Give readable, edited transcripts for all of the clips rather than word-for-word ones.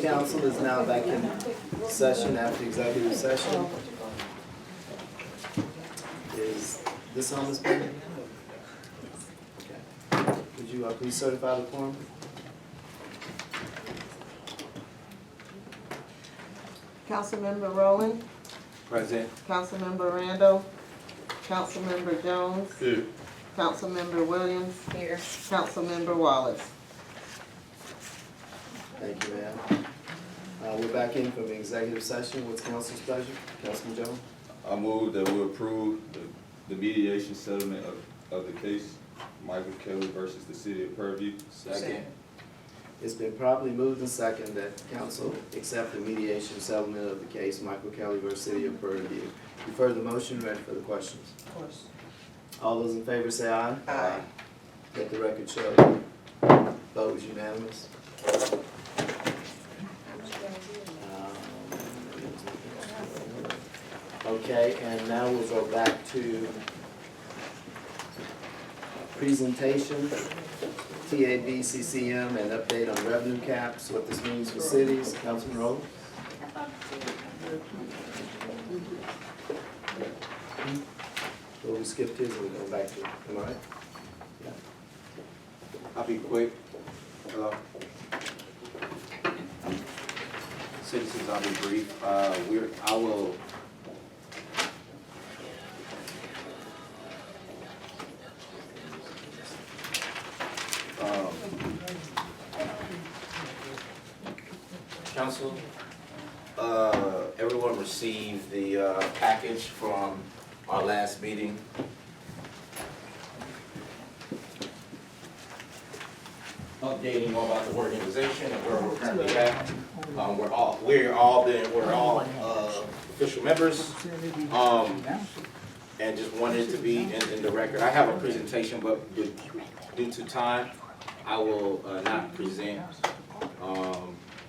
Council is now back in session after executive session. Is this on this page? Okay. Would you please certify the quorum? Councilmember Rowland, Present. Councilmember Randall, Councilmember Jones, Here. Councilmember Williams, Here. Councilmember Wallace. Thank you, ma'am. We're back in from the executive session. What's council's pleasure? Councilman Jones? I move that we approve the mediation settlement of the case, Michael Kelly versus the city of Purview. Second. It's been properly moved and seconded that council accept the mediation settlement of the case, Michael Kelly versus City of Purview. You've heard the motion, ready for the questions? Of course. All those in favor say aye. Aye. Let the record show. Vote was unanimous. Okay, and now we'll go back to presentation, TAB, CCM, and update on revenue caps, what this means for cities. Councilman Rowland? Well, we skipped his, and we're going back to it. Am I right? Yeah. I'll be quick. Hello. Citizens, I'll be brief. I will. Council, everyone received the package from our last meeting. Updating more about the organization and where we're currently at. We're all official members. And just wanted to be in the record. I have a presentation, but due to time, I will not present.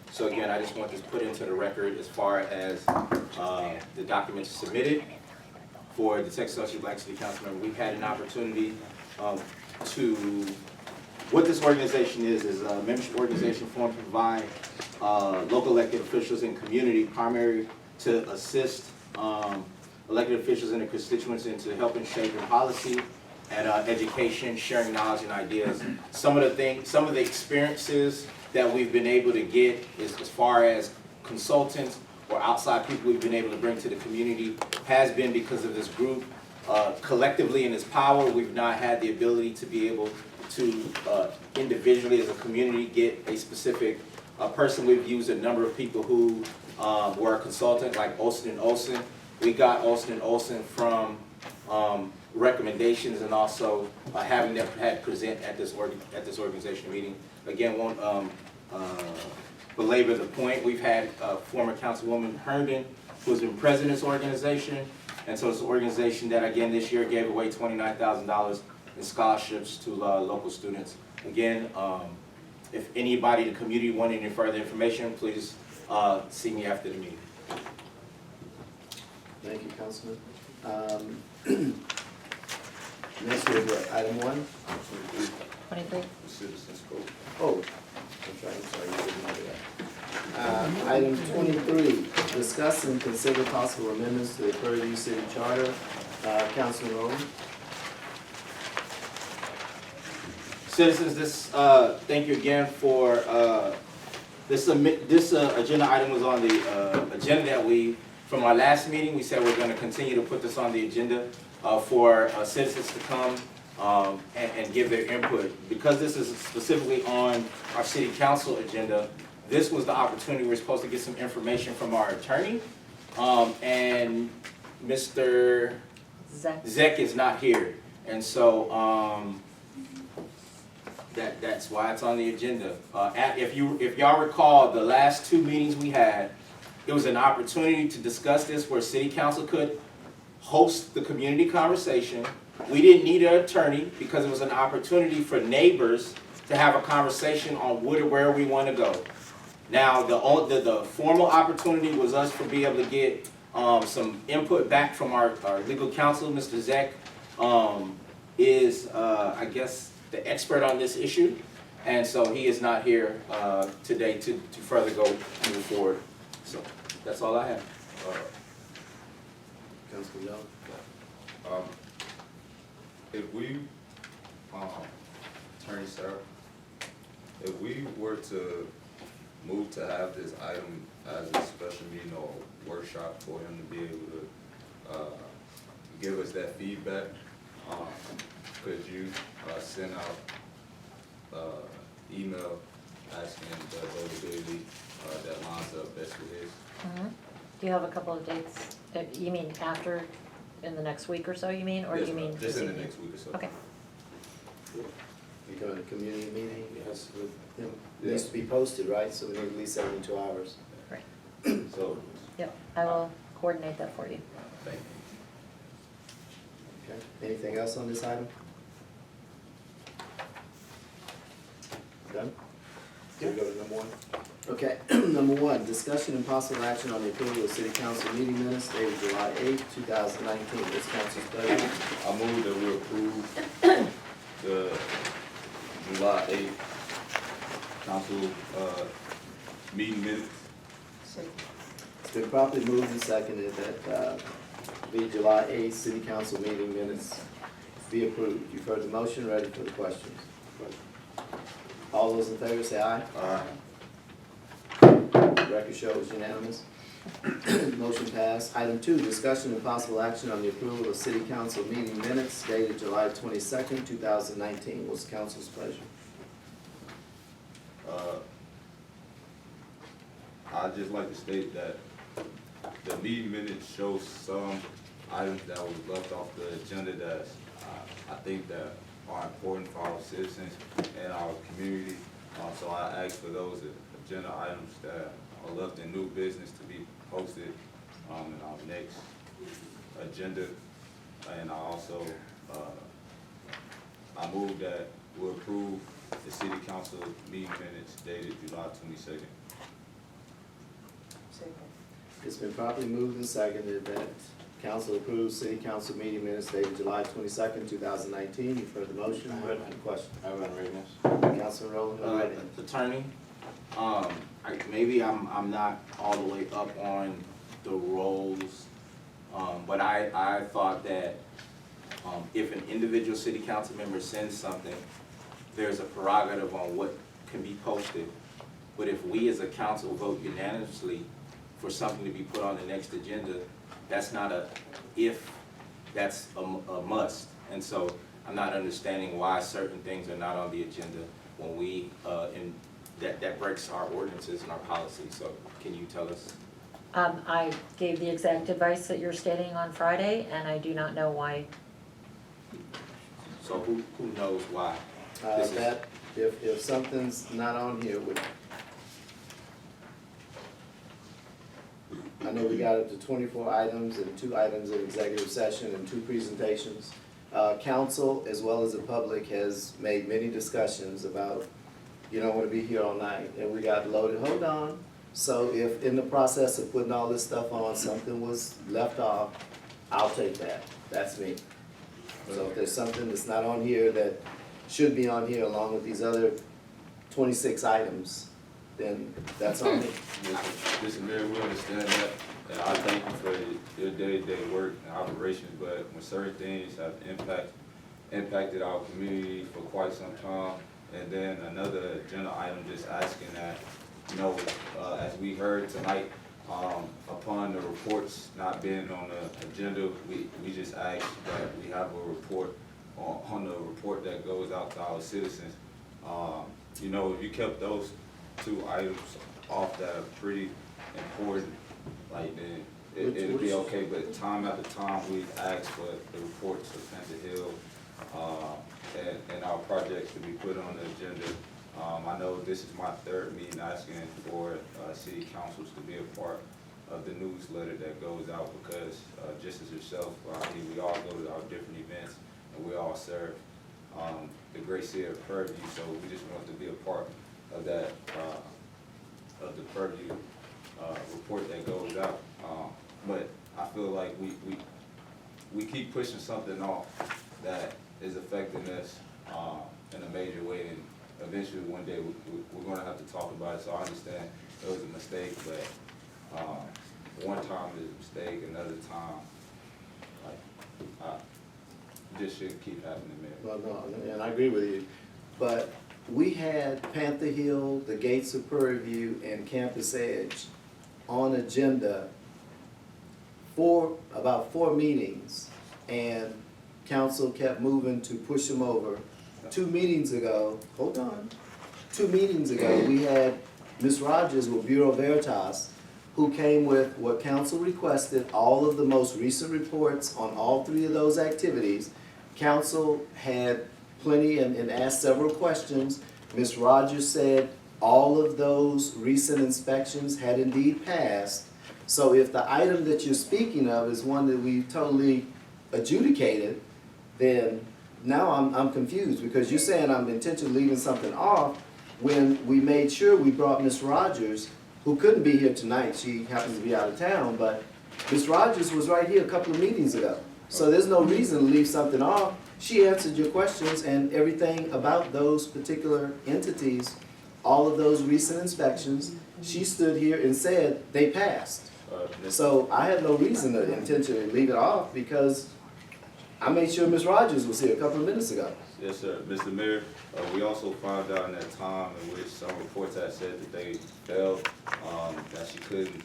So again, I just want this put into the record as far as the documents submitted for the Texas Association of Black City Council member. We've had an opportunity what this organization is a membership organization formed to provide local elected officials and community primary to assist elected officials and their constituents into helping shape their policy and education, sharing knowledge and ideas. Some of the experiences that we've been able to get is as far as consultants or outside people we've been able to bring to the community has been because of this group. Collectively in its power, we've not had the ability to be able to individually as a community get a specific person. We've used a number of people who were a consultant like Olson & Olson. We got Olson & Olson from recommendations and also having them had present at this organization meeting. Again, won't belabor the point. We've had former Councilwoman Herndon, who has been president of this organization, and so it's an organization that again this year gave away $29,000 in scholarships to local students. Again, if anybody in the community wanted any further information, please see me after the meeting. Thank you, Councilman. Next, we have item 1. 23. The Citizens Code. Oh, I'm sorry, you didn't know that. Item 23, discuss and consider possible amendments to the Purview City Charter. Councilman Rowland? Citizens, thank you again for this agenda item was on the agenda that from our last meeting. We said we're going to continue to put this on the agenda for citizens to come and give their input. Because this is specifically on our city council agenda, this was the opportunity. We're supposed to get some information from our attorney, and Mr. Zek is not here, and so that's why it's on the agenda. If y'all recall, the last 2 meetings we had, it was an opportunity to discuss this where city council could host the community conversation. We didn't need an attorney because it was an opportunity for neighbors to have a conversation on where we want to go. Now, the formal opportunity was us to be able to get some input back from our legal counsel. Mr. Zek is, I guess, the expert on this issue. And so he is not here today to further move forward. So that's all I have. Councilman Young? If we, Attorney Sarah, if we were to move to have this item as a special meeting or workshop for him to be able to, give us that feedback, could you, send out, email asking the availability, that lines up best with his? Mhm. Do you have a couple of dates? You mean after, in the next week or so, you mean, or do Yes, you ma'am. mean? Just this in the evening? next week or so. Okay, You go to a community meeting, Yes. with him, it needs to be posted, right, so we need at least 72 hours. great. So, Yep, I will coordinate that for you. thank you. Okay, anything else on this item? Done? Can we go to number one? Okay, number one, discussion and possible action on the approval of city council meeting minutes dated July 8, 2019. What's council's pleasure? I move that we approve the July 8th council, meeting minutes. It's been properly moved and seconded that the July 8th city council meeting minutes be approved. You've heard the motion, ready for the questions? All those in favor say aye. Record shows unanimous. Motion passed. Item two, discussion and possible action on the approval of city council meeting minutes dated July 22nd, 2019. What's council's pleasure? I'd just like to state that the meeting minutes show some items that was left off the agenda that I think that are important for our citizens and our community. So I ask for those agenda items that are left in new business to be posted in our next agenda. And I also, I move that we approve the city council meeting minutes dated July 22nd. It's been properly moved and seconded that council approves city council meeting minutes dated July 22nd, 2019. You've heard the motion, ready for the question? I run readiness. Councilman Rowland, are ready? Attorney, maybe I'm not all the way up on the roles, but I thought that if an individual city council member sends something, there's a prerogative on what can be posted. But if we as a council vote unanimously for something to be put on the next agenda, that's not a if, that's a must. And so I'm not understanding why certain things are not on the agenda when we, that breaks our ordinances and our policies. So can you tell us? I gave the exact advice that you're stating on Friday, and I do not know why. So who knows why? This is- That, if something's not on here, I know we got up to 24 items and 2 items of executive session and 2 presentations. Council, as well as the public, has made many discussions about, you don't wanna be here all night, and we got loaded, hold on. So if in the process of putting all this stuff on, something was left off, I'll take that, that's me. So if there's something that's not on here that should be on here along with these other 26 items, then that's on me. Mr. Mayor, we understand that, and I thank you for your day-to-day work and operations, but when certain things have impacted our community for quite some time, and then another agenda item just asking that, you know, as we heard tonight, upon the reports not being on the agenda, we just ask that we have a report on the report that goes out to our citizens. You know, if you kept those 2 items off that are pretty important, like then it'll be okay, but time after time, we've asked for the reports of Panther Hill, and our projects to be put on the agenda. I know this is my 3rd meeting asking for, city councils to be a part of the newsletter that goes out, because, just as yourself, we all go to our different events, and we all serve, the great city of Purview, so we just want to be a part of that, of the Purview, report that goes out. But I feel like we keep pushing something off that is affecting us, in a major way, eventually one day we're gonna have to talk about it, so I understand it was a mistake, but, one time is a mistake, another time, like, this shouldn't keep happening, man. Well, no, and I agree with you, but we had Panther Hill, the Gates of Prairie View, and Campus Edge on agenda for about 4 meetings, and council kept moving to push them over. 2 meetings ago, hold on, 2 meetings ago, we had Ms. Rogers with Bureau Veritas, who came with what council requested, all of the most recent reports on all 3 of those activities. Council had plenty and asked several questions. Ms. Rogers said all of those recent inspections had indeed passed. So if the item that you're speaking of is one that we totally adjudicated, then now I'm confused, because you're saying I'm intentionally leaving something off when we made sure we brought Ms. Rogers, who couldn't be here tonight. She happens to be out of town, but Ms. Rogers was right here a couple of meetings ago. So there's no reason to leave something off. She answered your questions and everything about those particular entities, all of those recent inspections. She stood here and said they passed. So I had no reason to intentionally leave it off, because I made sure Ms. Rogers was here a couple of minutes ago. Yes, sir. Mr. Mayor, we also found out in that time in which some reports had said that they failed, that she couldn't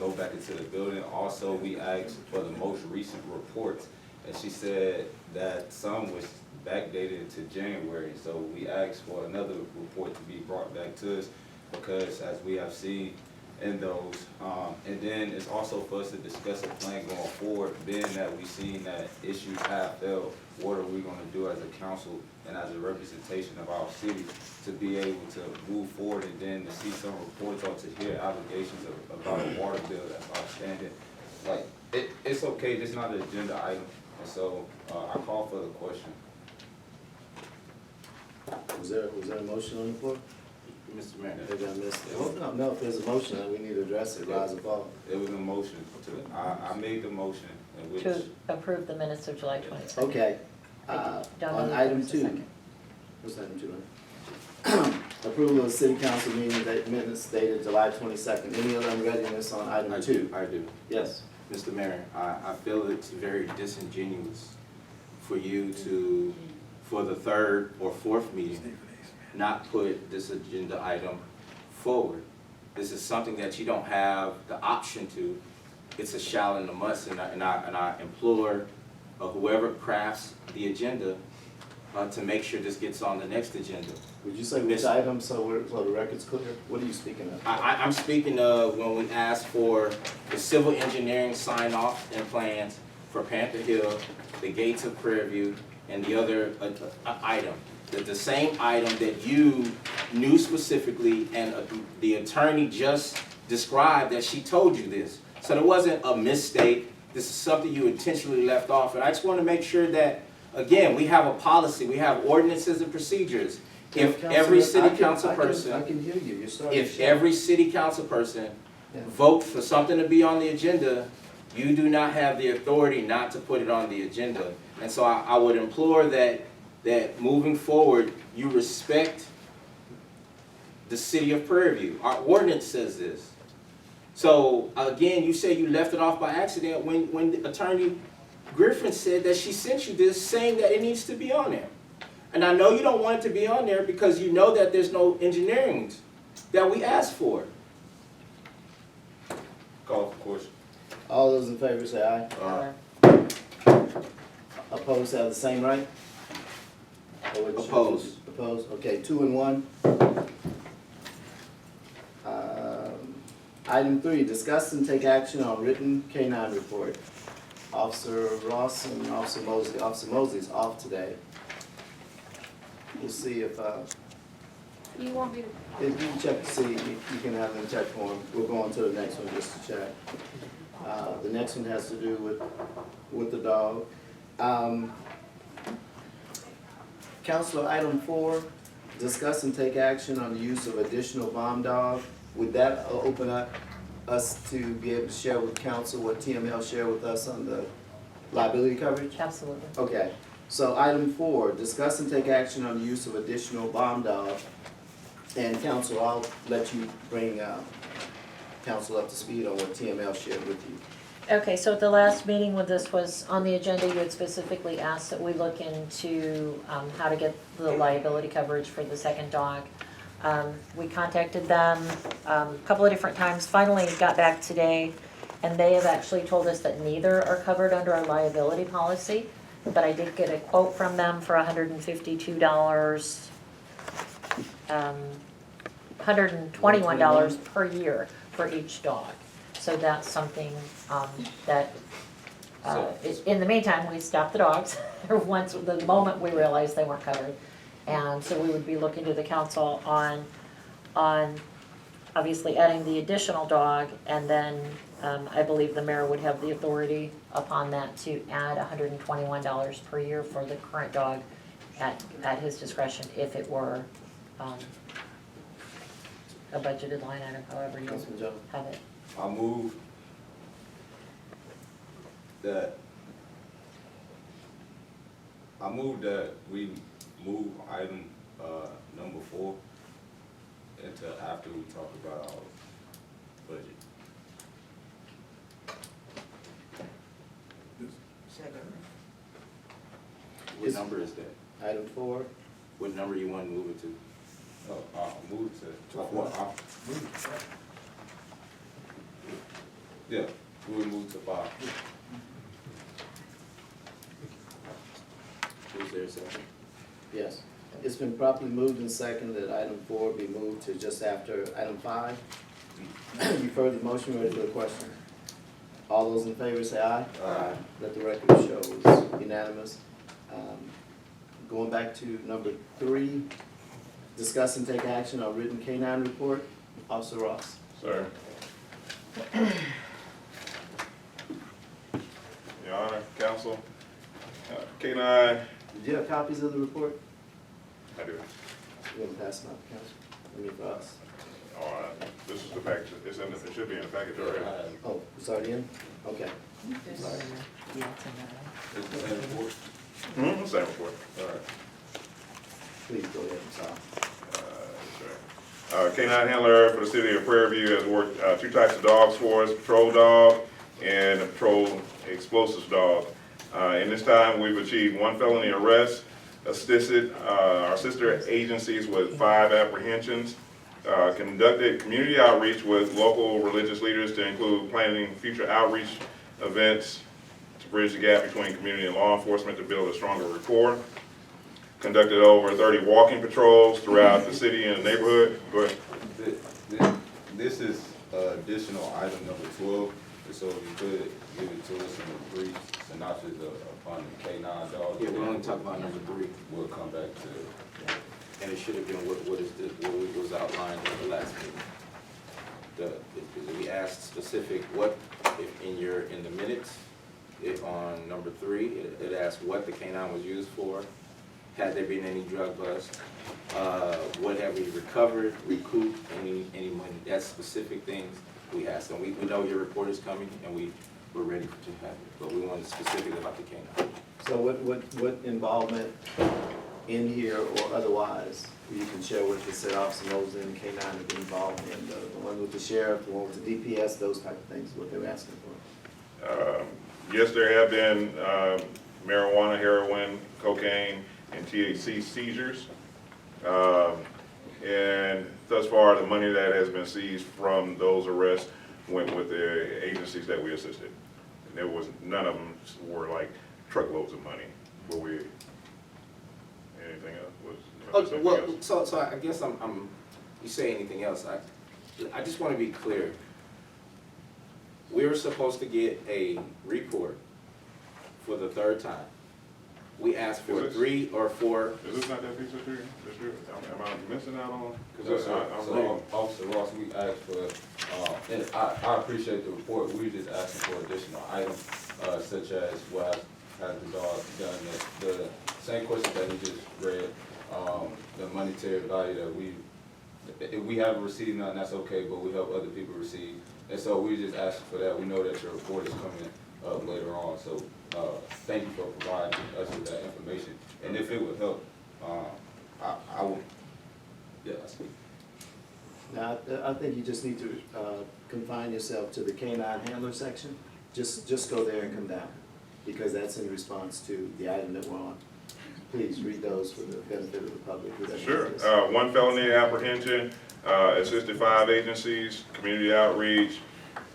go back into the building. Also, we asked for the most recent reports, and she said that some was backdated into January. So we asked for another report to be brought back to us, because as we have seen in those, and then it's also for us to discuss a plan going forward, being that we've seen that issues have failed. What are we gonna do as a council and as a representation of our city to be able to move forward, and then to see some reports or to hear allegations about a water bill that's outstanding? Like, it's okay, this is not an agenda item, and so, I call for the question. Was there a motion on the floor? Mr. Mayor. Maybe I missed it. Oh, no, if there's a motion, then we need to address it, rise or fall. It was a motion I made the motion in which. To approve the minutes of July 22nd. Okay, Don't on need item a 2. second. What's item 2, right? Approval of city council meeting minutes dated July 22nd. Any other unreadiness on item 2? I do. Yes. Mr. Mayor, I feel it's very disingenuous for you to, for the 3rd or 4th meeting, not put this agenda item forward. This is something that you don't have the option to. It's a shall and a must, and I implore whoever crafts the agenda to make sure this gets on the next agenda. Would you say which item, so the record's clear? What are you speaking of? I'm speaking of when we asked for the civil engineering sign-off and plans for Panther Hill, the Gates of Prairie View, and the other item. The same item that you knew specifically, and the attorney just described that she told you this. So there wasn't a mistake. This is something you intentionally left off. And I just want to make sure that, again, we have a policy, we have ordinances and procedures. If every city council person, I can hear you, you're starting. if every city council person votes for something to be on the agenda, you do not have the authority not to put it on the agenda. And so I would implore that moving forward, you respect the city of Prairie View. Our ordinance says this. So again, you say you left it off by accident when the Attorney Griffin said that she sent you this saying that it needs to be on there. And I know you don't want it to be on there because you know that there's no engineering that we asked for. Call for question. All those in favor say aye. Opposed have the same right? Or what you- Opposed. Opposed, okay, 2 and 1. Item 3, discuss and take action on written K-9 report. Officer Ross and Officer Mosley. Officer Mosley's off today. We'll see if, You want me to? if you can check to see, you can have them check for him. We'll go on to the next one just to check. The next one has to do with the dog. Counselor, item 4, discuss and take action on the use of additional bomb dog. Would that open up us to be able to share with council what TML shared with us on the liability coverage? Absolutely. Okay, So item 4, discuss and take action on the use of additional bomb dog. And council, I'll let you bring council up to speed on what TML shared with you. Okay, so at the last meeting when this was on the agenda, you had specifically asked that we look into how to get the liability coverage for the second dog. We contacted them a couple of different times, finally got back today, and they have actually told us that neither are covered under our liability policy. But I did get a quote from them for $152, $121 per year for each dog. So that's something that, in the meantime, we stopped the dogs, once, the moment we realized they weren't covered. And so we would be looking to the council on obviously adding the additional dog, and then I believe the mayor would have the authority upon that to add $121 per year for the current dog at his discretion, if it were a budgeted line item, however you Councilman Jones? have it. I move that we move item, number 4 into after we talk about our budget. What number is that? Item 4, What number you want to move it to? Move to 4. Yeah, we'll move to 5. Is there a second? yes. It's been properly moved and seconded that item 4 be moved to just after item 5. You've heard the motion, ready for the question? All those in favor say aye. Aye. Let the record show it's unanimous. Going back to number 3, discuss and take action on written K-9 report. Officer Ross. Sir. Your Honor, Counsel, K-9, Do you have copies of the report? I do. You want to pass them out to council? I mean, for us. All right, this is the package, it should be in the package already. Oh, it's already in? Okay. Sorry. It's the same report? Same report. All right. Please go ahead, I'm sorry. K-9 handler for the city of Prairie View has worked 2 types of dogs for us, patrol dog and a patrol explosives dog. In this time, we've achieved 1 felony arrest, assisted our sister agencies with 5 apprehensions, conducted community outreach with local religious leaders to include planning future outreach events to bridge the gap between community and law enforcement to build a stronger rapport. Conducted over 30 walking patrols throughout the city and the neighborhood. Go ahead. This is additional item number 12, so if you could give it to us in a brief synopsis upon the K-9 dog. Yeah, we're only talking about number 3, We'll come back to, and it should have been what was outlined in the last meeting. We asked specific, what, if in the minutes, if on number 3, it asked what the K-9 was used for. Had there been any drug bust? What have we recovered, recouped, any money? That's specific things we asked. And we know your report is coming, and we're ready to have it. But we wanted specific about the K-9. So what involvement in here or otherwise you can share with us that Officer Mosley and K-9 have been involved in? The one with the sheriff, the one with the DPS, those type of things, what they were asking for? Yes, there have been marijuana, heroin, cocaine, and THC seizures. And thus far, the money that has been seized from those arrests went with the agencies that we assisted. And there was, none of them were like truckloads of money. Were we, anything else? Okay, well, so I guess you say anything else, I just want to be clear. We were supposed to get a report for the 3rd time. We asked for 3 or 4. Is this not that piece of here? Am I missing out on? so, Because I'm reading. Officer Ross, we asked for, and I appreciate the report, we just asking for additional items, such as what has the dog done, the same question that he just read, the monetary value that if we haven't received none, that's okay, but we help other people receive. And so we just asking for that. We know that your report is coming later on. So, thank you for providing us with that information. And if it would help, I would, yeah, I see. Now, I think you just need to confine yourself to the canine handler section. Just go there and come down, because that's in response to the item that we're on. Please read those for the benefit of the public. whoever Sure. it is. One felony apprehension, assisted 5 agencies, community outreach,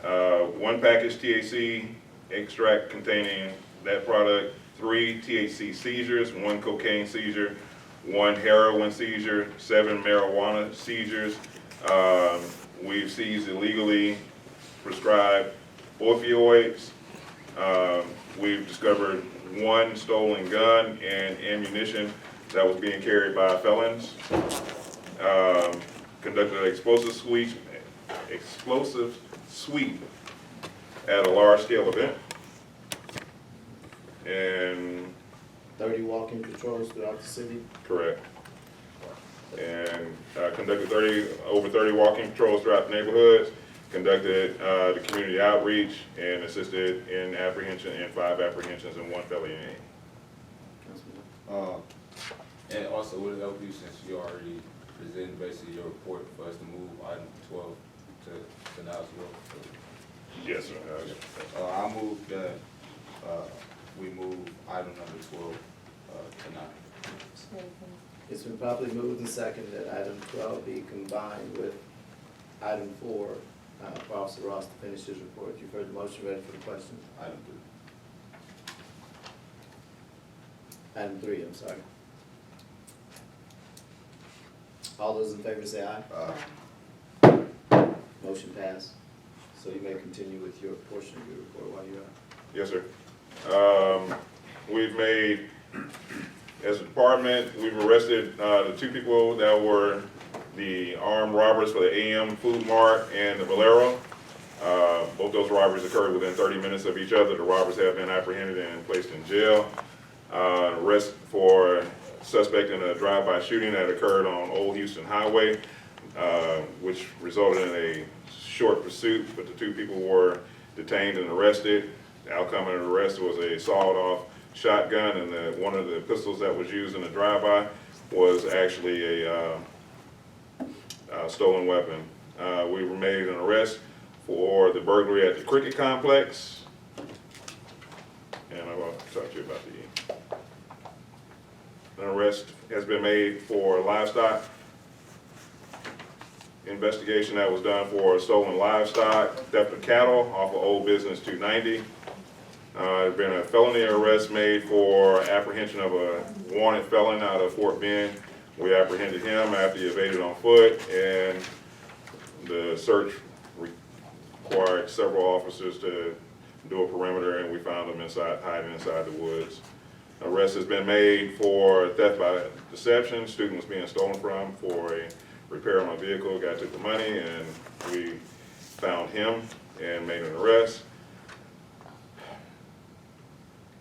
1 package THC extract containing that product, 3 THC seizures, 1 cocaine seizure, 1 heroin seizure, 7 marijuana seizures. We've seized illegally prescribed opioids. We've discovered 1 stolen gun and ammunition that was being carried by felons. Conducted an explosive sweep at a large-scale event. And 30 walking patrols throughout the city. correct. And conducted over 30 walking patrols throughout the neighborhoods, conducted the community outreach, and assisted in apprehension in 5 apprehensions and 1 felony. Councilman. And also, would it help you, since you already presented basically your report, for us to move item 12 to now as well? Yes, sir. I move that, we move item number 12, to now. It's been properly moved and seconded that item 12 be combined with item 4 for Officer Ross to finish his report. You've heard the motion, ready for the question? Item Item 3, I'm sorry. All those in favor say aye. 3. Motion passed. So you may continue with your portion of your report while you're out. Yes, sir. We've made, as a department, we've arrested the 2 people that were the armed robbers for the AM Food Mart and the Valero. Both those robberies occurred within 30 minutes of each other. The robbers have been apprehended and placed in jail. Arrest for suspect in a drive-by shooting that occurred on Old Houston Highway, which resulted in a short pursuit, but the 2 people were detained and arrested. The outcome of the arrest was a sawed-off shotgun, and one of the pistols that was used in the drive-by was actually a stolen weapon. We were made an arrest for the burglary at the Cricket Complex, and I will talk to you about an arrest has been made for livestock investigation that was done for stolen livestock, theft of cattle off of Old Business 290. There's been a felony arrest made for apprehension of a wanted felon out of Fort Bend. We apprehended him after he evaded on foot, and the search required several officers to do a perimeter, and we found him hiding inside the woods. Arrest has been made for theft by deception. Student was being stolen from for a repair on a vehicle. Guy took the money, and we found him and made an arrest.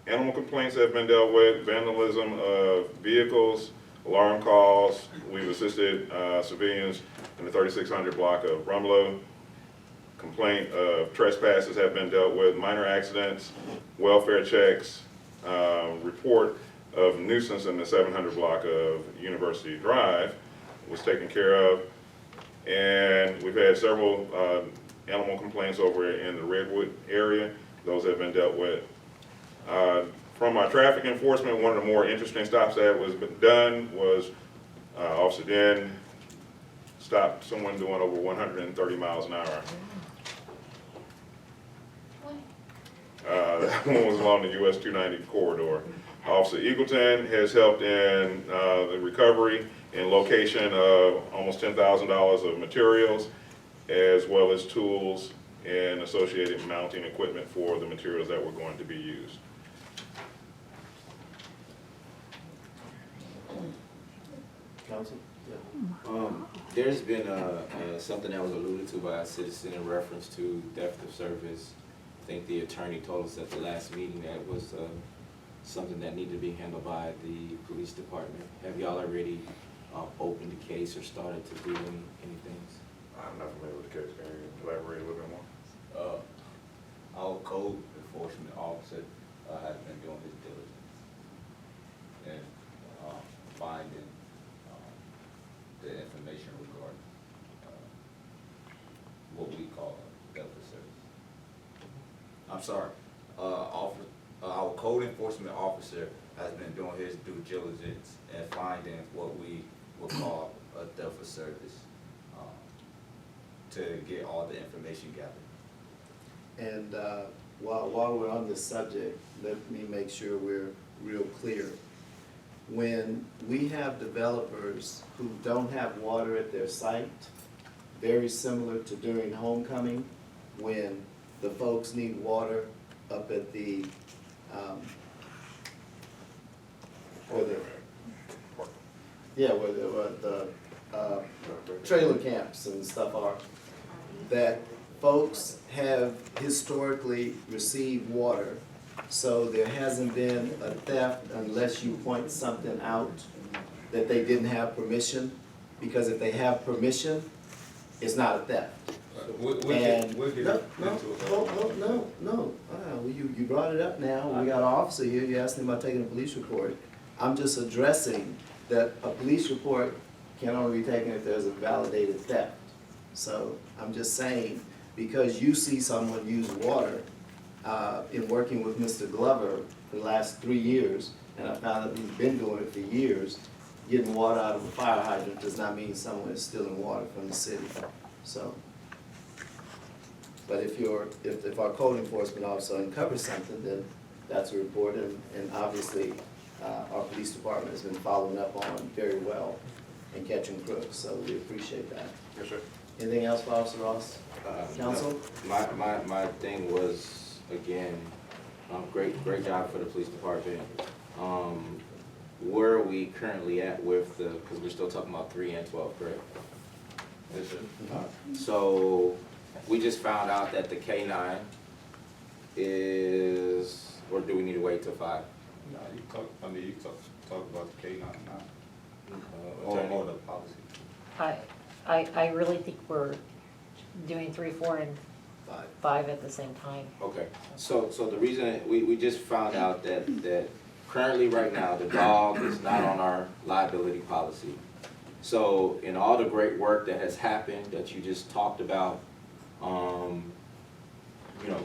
Animal complaints have been dealt with, vandalism of vehicles, alarm calls. We've assisted civilians in the 3600 block of Rumlow. Complaint of trespasses have been dealt with, minor accidents, welfare checks, report of nuisance in the 700 block of University Drive was taken care of. And we've had several animal complaints over in the Redwood area. Those have been dealt with. From our traffic enforcement, one of the more interesting stops that was done was Officer Den stopped someone doing over 130 miles an hour. That one was along the US 290 corridor. Officer Eagleton has helped in the recovery and location of almost $10,000 of materials, as well as tools and associated mounting equipment for the materials that were going to be used. Council? Yeah. There's been something that was alluded to by a citizen in reference to theft of service. I think the attorney told us at the last meeting that was something that needed to be handled by the police department. Have y'all already opened the case or started to do anything? I'm not familiar with the case. Can you elaborate a little bit more? Our code before enforcement officer, has been doing his diligence and, finding, the information regarding, what we call Delta service. I'm sorry, our code enforcement officer has been doing his due diligence and finding what we would call a Delta service, to get all the information gathered. And while we're on this subject, let me make sure we're real clear. When we have developers who don't have water at their site, very similar to during homecoming, when the folks need water up at the, where the trailer camps and stuff are, that folks have historically received water, so there hasn't been a theft unless you point something out that they didn't have permission, because if they have permission, it's not a theft. We'll And, get into no, it. no, you brought it up now, we got an officer here, you asked him about taking a police report. I'm just addressing that a police report can only be taken if there's a validated theft. So, I'm just saying, because you see someone use water, in working with Mr. Glover for the last 3 years, and I found that he's been doing it for years, getting water out of a fire hydrant does not mean someone is stealing water from the city, so. But if our code enforcement officer uncovers something, then that's a report, and obviously, our police department has been following up on very well and catching crooks, so we appreciate that. Yes, sir. Anything else for Officer Ross? Counsel? My thing was, again, great job for the police department. Where are we currently at with because we're still talking about 3 and 12, correct? Yes, sir. So, we just found out that the K-9 is, or do we need to wait till 5? No, you can talk about the K-9 now, Attorney. or the policy. I really think we're doing 3, 4, and 5 at the same time. Okay, so the reason, we just found out that currently, right now, the dog is not on our liability policy. So, in all the great work that has happened, that you just talked about,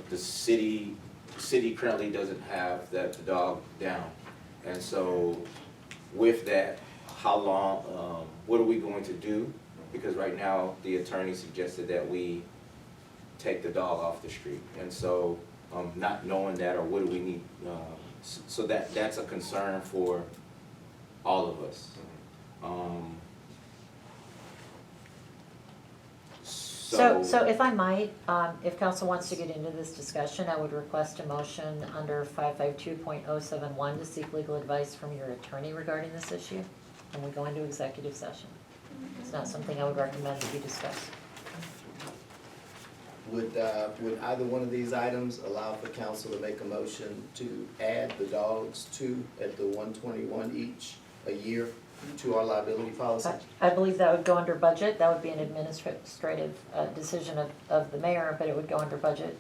the city currently doesn't have the dog down. And so, with that, how long, what are we going to do? Because right now, the attorney suggested that we take the dog off the street. And so, not knowing that, or what do we need, so that's a concern for all of us. So if I might, if council wants to get into this discussion, I would request a motion under 552.071 to seek legal advice from your attorney regarding this issue, and we go into executive session. It's not something I would recommend that you discuss. Would either one of these items allow for council to make a motion to add the dogs at the 121 each a year to our liability policy? I believe that would go under budget. That would be an administrative decision of the mayor, but it would go under budget.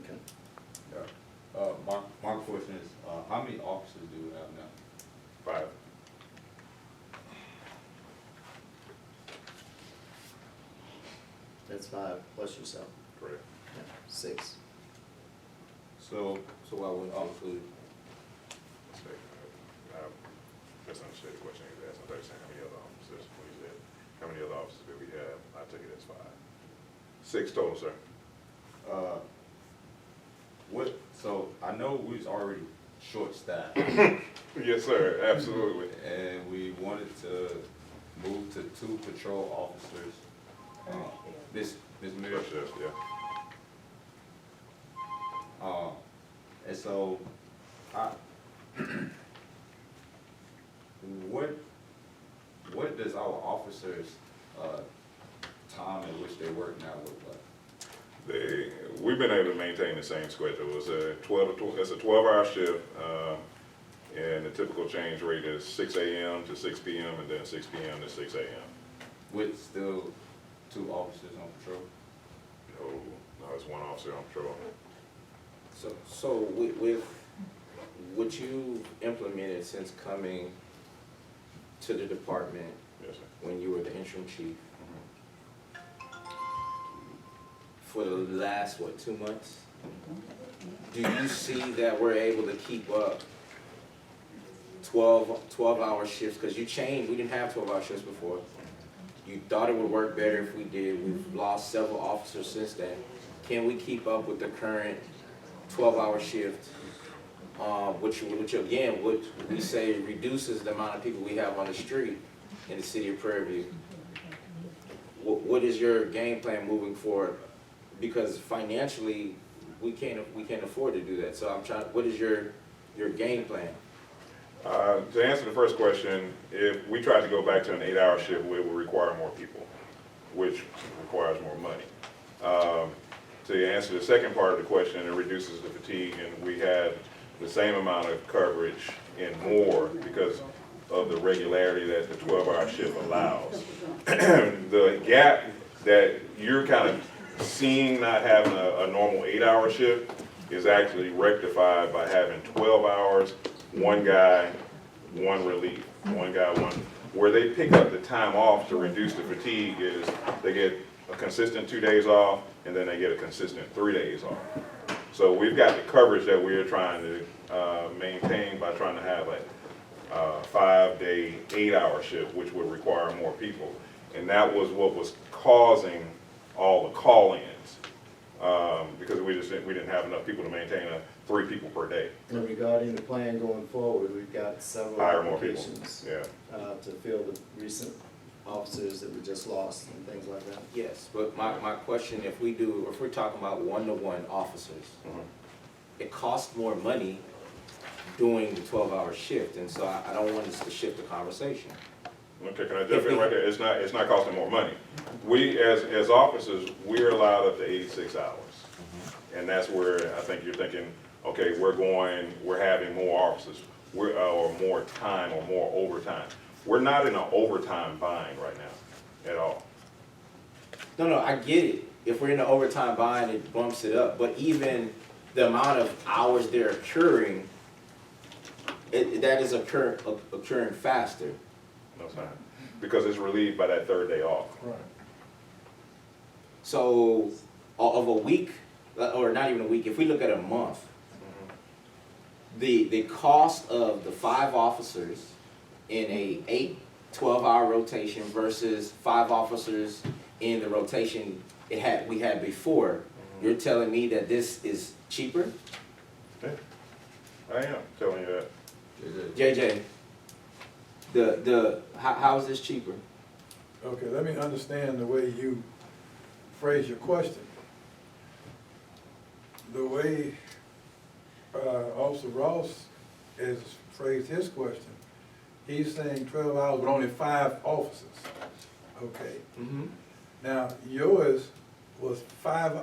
Okay. Yeah. My question is, how many officers do we have now? 5. That's 5 plus yourself. Correct. Yeah, 6. So, why wouldn't you include? That's not the question he was asking. I thought you said how many other officers, when he said, how many other officers do we have? I took it as 5. 6 total, sir. so I know we was already short-staffed, Yes, sir, absolutely. and we wanted to move to 2 patrol officers. This Mayor. First shift, yeah. And so, what does our officers' time at which they work now look like? We've been able to maintain the same schedule. It's a 12-hour shift, and the typical change rate is 6 a.m. to 6 p.m. and then 6 p.m. to 6 a.m. With still 2 officers on patrol? No, it's 1 officer on patrol. So with what you implemented since coming to the department Yes, sir. when you were the interim chief, for the last, 2 months? Do you see that we're able to keep up 12-hour shifts? Because you changed, we didn't have 12-hour shifts before. You thought it would work better if we did. We've lost several officers since then. Can we keep up with the current 12-hour shift? Which again, what we say reduces the amount of people we have on the street in the city of Prairie View. What is your game plan moving forward? Because financially, we can't afford to do that. So I'm trying, what is your game plan? To answer the first question, if we tried to go back to an 8-hour shift, it would require more people, which requires more money. To answer the second part of the question, it reduces the fatigue, and we had the same amount of coverage and more because of the regularity that the 12-hour shift allows. The gap that you're kind of seeing not having a normal 8-hour shift is actually rectified by having 12 hours, one guy, one relief, one guy, one. Where they pick up the time off to reduce the fatigue is they get a consistent 2 days off, and then they get a consistent 3 days off. So we've got the coverage that we're trying to maintain by trying to have a 5-day, 8-hour shift, which would require more people. And that was what was causing all the call-ins, because we didn't have enough people to maintain 3 people per day. And regarding the plan going forward, we've got several Hire more people, applications yeah. to fill the recent officers that we just lost and things like that. Yes, but my question, if we're talking about one-to-one officers, it costs more money doing the 12-hour shift, and so I don't want us to shift the conversation. Okay, can I jump in right there? It's not costing more money. We, as officers, we're allowed up to 86 hours. And that's where I think you're thinking, okay, we're having more officers, or more time or more overtime. We're not in an overtime bind right now, at all. No, I get it. If we're in the overtime bind, it bumps it up, but even the amount of hours they're occurring, that is occurring faster. No, it's not. Because it's relieved by that 3rd day off. Right. So, of a week, or not even a week, if we look at a month, the cost of the 5 officers in a 12-hour rotation versus 5 officers in the rotation we had before, you're telling me that this is cheaper? Yeah, I am telling you that. JJ, how is this cheaper? Okay, let me understand the way you phrase your question. The way Officer Ross has phrased his question, he's saying 12 hours with only 5 officers. Okay. Mm-hmm. Now, yours was 5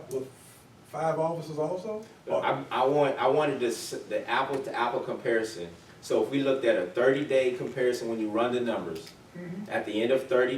officers also? I wanted the apple-to-apple comparison. So if we looked at a 30-day comparison when you run the numbers, at the end of 30